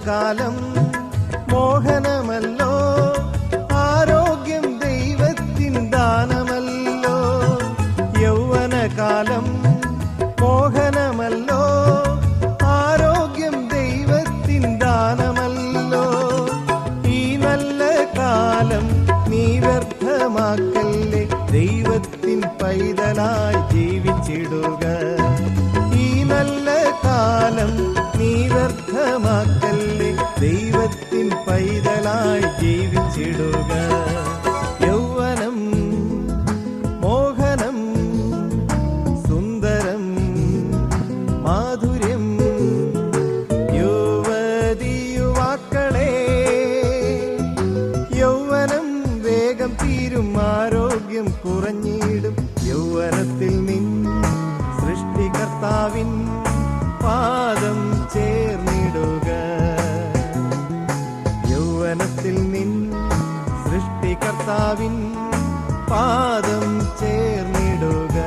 കാലം മോഹനമല്ലോ, ആരോഗ്യം ദൈവത്തിൻ ദാനമല്ലോ. യൗവനകാലം മോഹനമല്ലോ, ആരോഗ്യം ദൈവത്തിൻ ദാനമല്ലോ. ഈ നല്ല കാലം നീ വ്യർത്ഥമാക്കല്ലേ, ദൈവത്തിൻ പൈതലായി ജീവിച്ചിടുക. ഈ നല്ല കാലം നീ വ്യർത്ഥമാക്കല്ലേ, ദൈവത്തിൻ പൈതലായി ജീവിച്ചിടുക. യൗവനം മോഹനം, സുന്ദരം മാധുര്യം. യുവതി യുവാക്കളെ, യൗവനം വേഗം തീരും, ആരോഗ്യം കുറഞ്ഞിടും. യൗവനത്തിൽ നിൻ സൃഷ്ടികർത്താവിൻ പാദം ചേർന്നിടുക. യൗവനത്തിൽ നിൻ സൃഷ്ടികർത്താവിൻ പാദം ചേർന്നിടുക.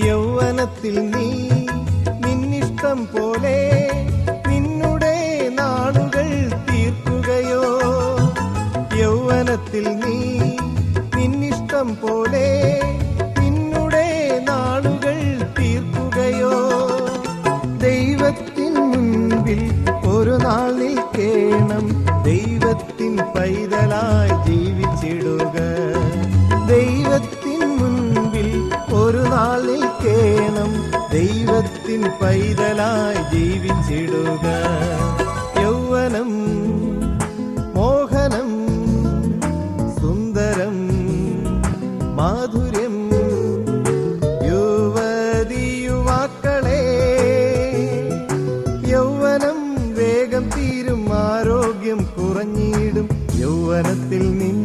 യൗവനത്തിൽ നീ നിന്നിഷ്ടം പോലെ നിന്നുടെ നാളുകൾ തീർക്കുകയോ? യൗവനത്തിൽ നീ നിന്നിഷ്ടം പോലെ നിന്നുടെ നാളുകൾ തീർക്കുകയോ? ദൈവത്തിൻ മുൻപിൽ ഒരു നാൾ നിൽക്കേണം, ദൈവത്തിൻ പൈതലായി ജീവിച്ചിടുക. ദൈവത്തിൻ മുൻപിൽ ഒരു നാൾ നിൽക്കേണം, ദൈവത്തിൻ പൈതലായി ജീവിച്ചിടുക. യൗവനം മോഹനം, സുന്ദരം മാധുര്യം. യുവതി യുവാക്കളെ, യൗവനം വേഗം തീരും, ആരോഗ്യം കുറഞ്ഞിടും. യൗവനത്തിൽ നിൻ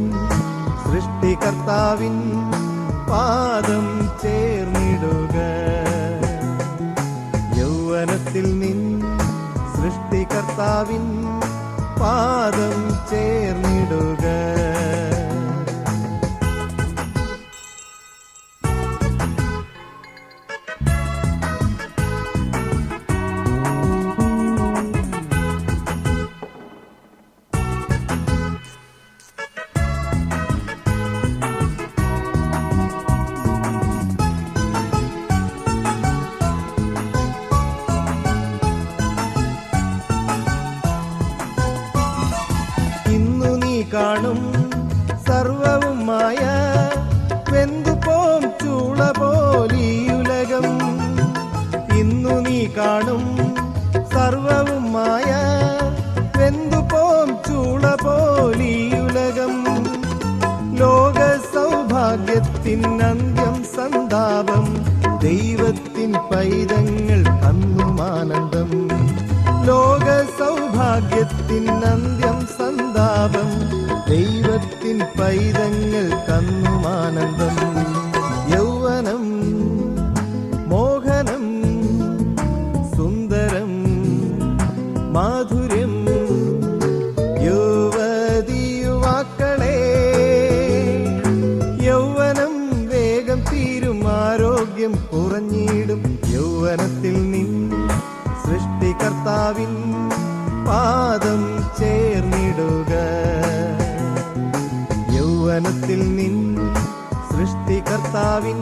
സൃഷ്ടികർത്താവിൻ പാദം ചേർന്നിടുക. യൗവനത്തിൽ നിൻ സൃഷ്ടികർത്താവിൻ പാദം ചേർന്നിടുക. കാണും സർവവും മായ, വെന്തുപോം ചൂള പോലീയുലകം. ഇന്നു നീ കാണും സർവവും മായ, വെന്തുപോം ചൂള പോലീയുലകം. ലോക സൗഭാഗ്യത്തിൻ അന്ത്യം സന്താപം, ദൈവത്തിൻ പൈതങ്ങൾ അന്നുമാനന്ദം. ലോക സൗഭാഗ്യത്തിൻ അന്ത്യം സന്താപം, ദൈവത്തിൻ പൈതങ്ങൾ കന്നുമാനന്ദം. യൗവനം മോഹനം, സുന്ദരം മാധുര്യം. യുവതി യുവാക്കളെ, യൗവനം വേഗം തീരും, ആരോഗ്യം കുറഞ്ഞിടും. യൗവനത്തിൽ നിൻ സൃഷ്ടികർത്താവിൻ പാദം ചേർന്നിടുക. യൗവനത്തിൽ നിൻ സൃഷ്ടികർത്താവിൻ